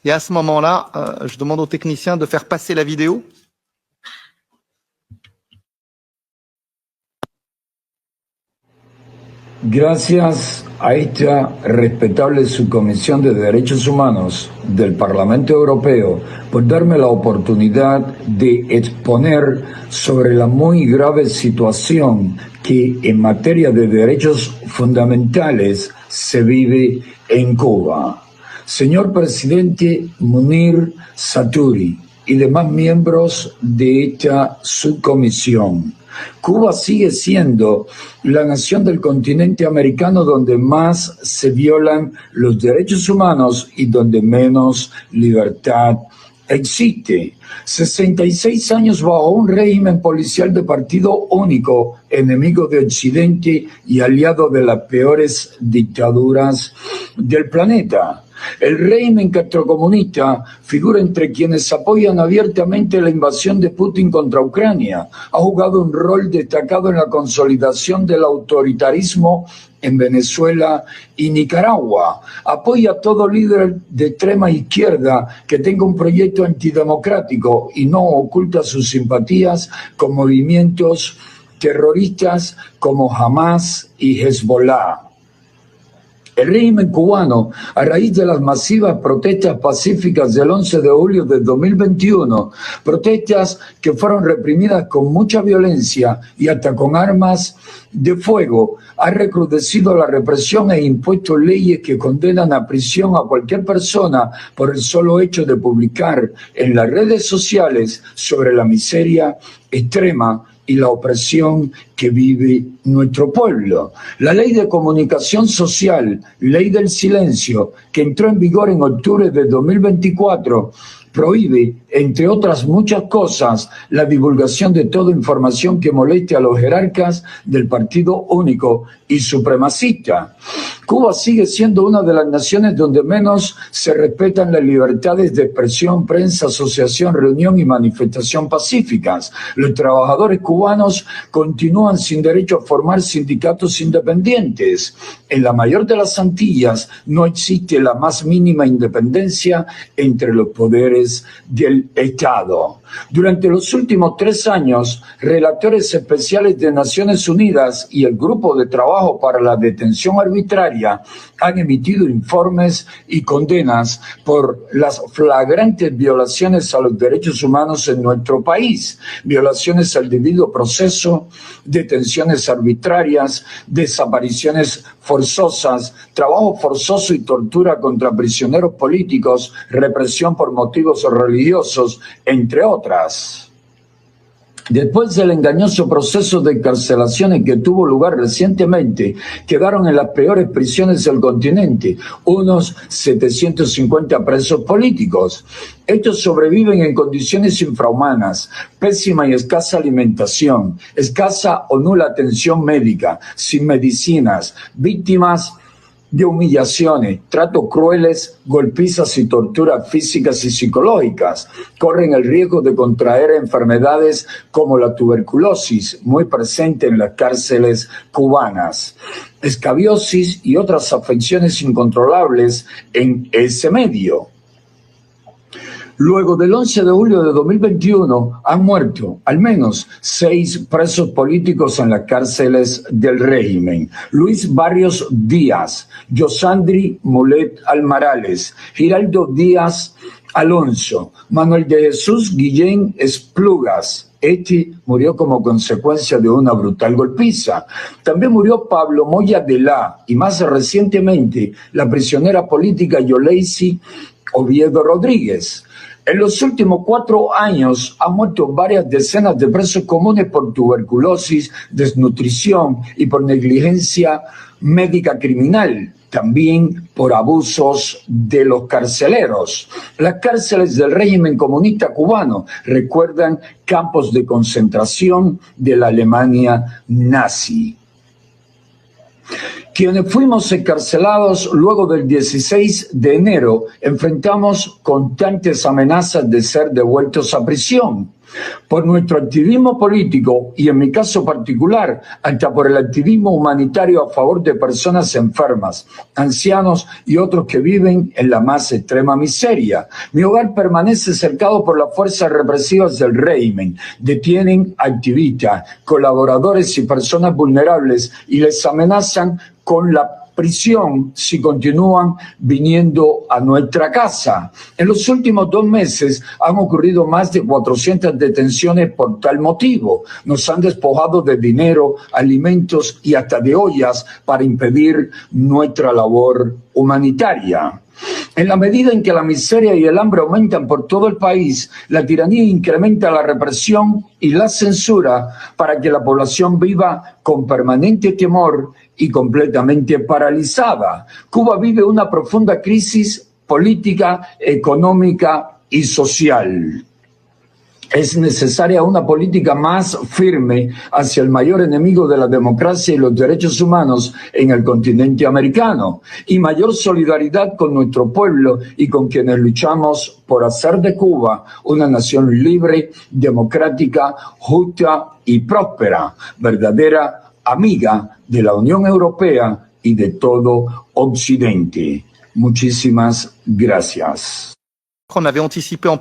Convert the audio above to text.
Et à ce moment-là, je demande aux techniciens de faire passer la vidéo. Gracias a esta respetable Subcomisión de Derechos Humanos del Parlamento Europeo por darme la oportunidad de exponer sobre la muy grave situación que en materia de derechos fundamentales se vive en Cuba. Señor presidente Munir Satouri y demás miembros de esta subcomisión, Cuba sigue siendo la nación del continente americano donde más se violan los derechos humanos y donde menos libertad existe. 66 años bajo un régimen policial de partido único, enemigo de Occidente y aliado de las peores dictaduras del planeta. El régimen castrocomunista figura entre quienes apoyan abiertamente la invasión de Putin contra Ucrania. Ha jugado un rol destacado en la consolidación del autoritarismo en Venezuela y Nicaragua. Apoya a todo líder de extrema izquierda que tenga un proyecto antidemocrático y no oculta sus simpatías con movimientos terroristas como Hamas y Hezbollah. El régimen cubano, a raíz de las masivas protestas pacíficas del 11 de julio de 2021, protestas que fueron reprimidas con mucha violencia y hasta con armas de fuego, ha recrudecido la represión e impuesto leyes que condenan a prisión a cualquier persona por el solo hecho de publicar en las redes sociales sobre la miseria extrema y la opresión que vive nuestro pueblo. La ley de comunicación social, ley del silencio, que entró en vigor en octubre de 2024, prohíbe, entre otras muchas cosas, la divulgación de toda información que moleste a los jerarcas del partido único y supremacista. Cuba sigue siendo una de las naciones donde menos se respetan las libertades de expresión, prensa, asociación, reunión y manifestación pacíficas. Los trabajadores cubanos continúan sin derecho a formar sindicatos independientes. En la mayor de las Antillas no existe la más mínima independencia entre los poderes del Estado. Durante los últimos 3 años, relatores especiales de Naciones Unidas y el Grupo de Trabajo para la Detención Arbitraria han emitido informes y condenas por las flagrantes violaciones a los derechos humanos en nuestro país, violaciones al debido proceso, detenciones arbitrarias, desapariciones forzosas, trabajo forzoso y tortura contra prisioneros políticos, represión por motivos religiosos, entre otras. Después del engañoso proceso de encarcelaciones que tuvo lugar recientemente, quedaron en las peores prisiones del continente unos 750 presos políticos. Estos sobreviven en condiciones infrahumanas, pésima y escasa alimentación, escasa o nula atención médica, sin medicinas, víctimas de humillaciones, tratos crueles, golpizas y torturas físicas y psicológicas. Corren el riesgo de contraer enfermedades como la tuberculosis, muy presente en las cárceles cubanas, escabiosis y otras afecciones incontrolables en ese medio. Luego del 11 de julio de 2021 han muerto al menos 6 presos políticos en las cárceles del régimen. Luis Barrios Díaz, Yosandri Mulet Almarales, Giraldo Díaz Alonso, Manuel de Jesús Guillén Esplugas. Este murió como consecuencia de una brutal golpiza. También murió Pablo Moya de La y más recientemente la prisionera política Yoleisi Oviedo Rodríguez. En los últimos 4 años han muerto varias decenas de presos comunes por tuberculosis, desnutrición y por negligencia médica criminal, también por abusos de los carceleros. Las cárceles del régimen comunista cubano recuerdan campos de concentración de la Alemania nazi. Quienes fuimos encarcelados luego del 16 de enero enfrentamos constantes amenazas de ser devueltos a prisión. Por nuestro activismo político y en mi caso particular, hasta por el activismo humanitario a favor de personas enfermas, ancianos y otros que viven en la más extrema miseria. Mi hogar permanece cercado por las fuerzas represivas del régimen. Detienen activistas, colaboradores y personas vulnerables y les amenazan con la prisión si continúan viniendo a nuestra casa. En los últimos 2 meses han ocurrido más de 400 detenciones por tal motivo. Nos han despojado de dinero, alimentos y hasta de ollas para impedir nuestra labor humanitaria. En la medida en que la miseria y el hambre aumentan por todo el país, la tiranía incrementa la represión y la censura para que la población viva con permanente temor y completamente paralizada. Cuba vive una profunda crisis política, económica y social. Es necesaria una política más firme hacia el mayor enemigo de la democracia y los derechos humanos en el continente americano y mayor solidaridad con nuestro pueblo y con quienes luchamos por hacer de Cuba una nación libre, democrática, justa y próspera, verdadera amiga de la Unión Europea y de todo Occidente. Muchísimas gracias. On avait anticipé en